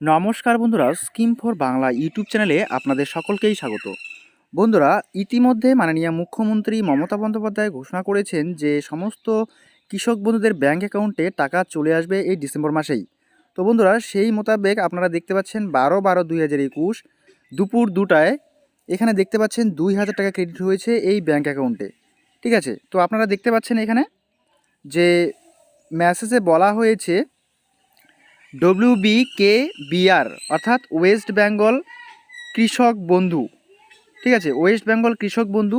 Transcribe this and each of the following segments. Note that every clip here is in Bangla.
নমস্কার বন্ধুরা, স্কিম ফর বাংলা ইউটিউব চ্যানেলে আপনাদের সকলকেই স্বাগত। বন্ধুরা, ইতিমধ্যে মাননীয় মুখ্যমন্ত্রী মমতা বন্দ্যোপাধ্যায় ঘোষণা করেছেন যে সমস্ত কৃষক বন্ধুদের ব্যাংক অ্যাকাউন্টে টাকা চলে আসবে এই ডিসেম্বর মাসেই। তো বন্ধুরা, সেই মোতাবেক আপনারা দেখতে পাচ্ছেন 12/12/2021 দুপুর 2টায় এখানে দেখতে পাচ্ছেন 2,000 টাকা ক্রেডিট হয়েছে এই ব্যাংক অ্যাকাউন্টে। ঠিক আছে, তো আপনারা দেখতে পাচ্ছেন এখানে যে মেসেজে বলা হয়েছে WBKBR অর্থাৎ ওয়েস্ট বেঙ্গল কৃষক বন্ধু। ঠিক আছে, ওয়েস্ট বেঙ্গল কৃষক বন্ধু।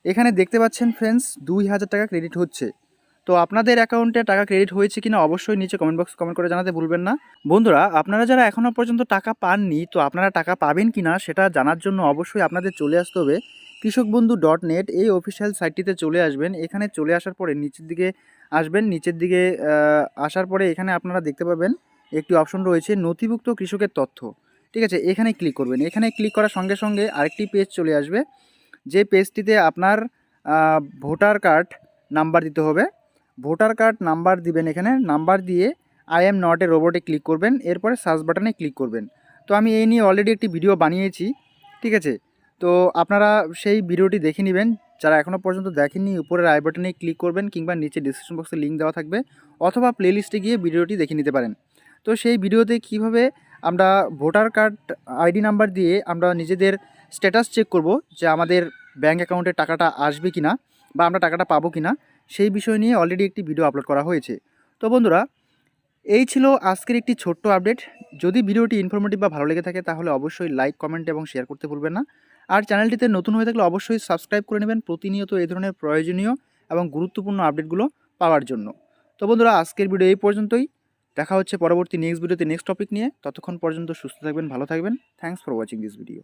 এখানে দেখতে পাচ্ছেন ফ্রেন্ডস 2,000 টাকা ক্রেডিট হচ্ছে। তো আপনাদের অ্যাকাউন্টে টাকা ক্রেডিট হয়েছে কিনা অবশ্যই নিচে কমেন্ট বক্স কমেন্ট করে জানাতে ভুলবেন না। বন্ধুরা, আপনারা যারা এখনও পর্যন্ত টাকা পাননি, তো আপনারা টাকা পাবেন কিনা সেটা জানার জন্য অবশ্যই আপনাদের চলে আসতে হবে কৃষকবন্ধু.net এই অফিসিয়াল সাইটটিতে চলে আসবেন। এখানে চলে আসার পরে নিচের দিকে আসবেন। নিচের দিকে আসার পরে এখানে আপনারা দেখতে পাবেন একটি অপশন রয়েছে নথিভুক্ত কৃষকের তথ্য। ঠিক আছে, এখানে ক্লিক করবেন। এখানে ক্লিক করার সঙ্গে সঙ্গে আরেকটি পেজ চলে আসবে, যে পেজটিতে আপনার ভোটার কার্ড নাম্বার দিতে হবে। ভোটার কার্ড নাম্বার দিবেন। এখানে নাম্বার দিয়ে আই এম নট এ রোবটে ক্লিক করবেন। এরপরে সার্চ বাটনে ক্লিক করবেন। তো আমি এই নিয়ে অলরেডি একটি ভিডিও বানিয়েছি। ঠিক আছে, তো আপনারা সেই ভিডিওটি দেখে নেবেন। যারা এখনও পর্যন্ত দেখেননি, উপরের আই বাটনে ক্লিক করবেন, কিংবা নিচে ডিসক্রিপশন বক্সে লিঙ্ক দেওয়া থাকবে, অথবা প্লেলিস্টে গিয়ে ভিডিওটি দেখে নিতে পারেন। তো সেই ভিডিওতে কিভাবে আমরা ভোটার কার্ড আইডি নাম্বার দিয়ে আমরা নিজেদের স্ট্যাটাস চেক করব যে আমাদের ব্যাঙ্ক অ্যাকাউন্টে টাকাটা আসবে কিনা বা আমরা টাকাটা পাবো কিনা, সেই বিষয় নিয়ে অলরেডি একটি ভিডিও আপলোড করা হয়েছে। তো বন্ধুরা, এই ছিল আজকের একটি ছোট্ট আপডেট। যদি ভিডিওটি ইনফরমেটিভ বা ভালো লেগে থাকে তাহলে অবশ্যই লাইক, কমেন্ট এবং শেয়ার করতে ভুলবেন না। আর চ্যানেলটিতে নতুন হয়ে থাকলে অবশ্যই সাবস্ক্রাইব করে নেবেন প্রতিনিয়ত এই ধরনের প্রয়োজনীয় এবং গুরুত্বপূর্ণ আপডেটগুলো পাওয়ার জন্য। তো বন্ধুরা, আজকের ভিডিও এই পর্যন্তই। দেখা হচ্ছে পরবর্তী নেক্সট ভিডিওতে নেক্সট টপিক নিয়ে। ততক্ষণ পর্যন্ত সুস্থ থাকবেন, ভালো থাকবেন। Thanks for watching this video.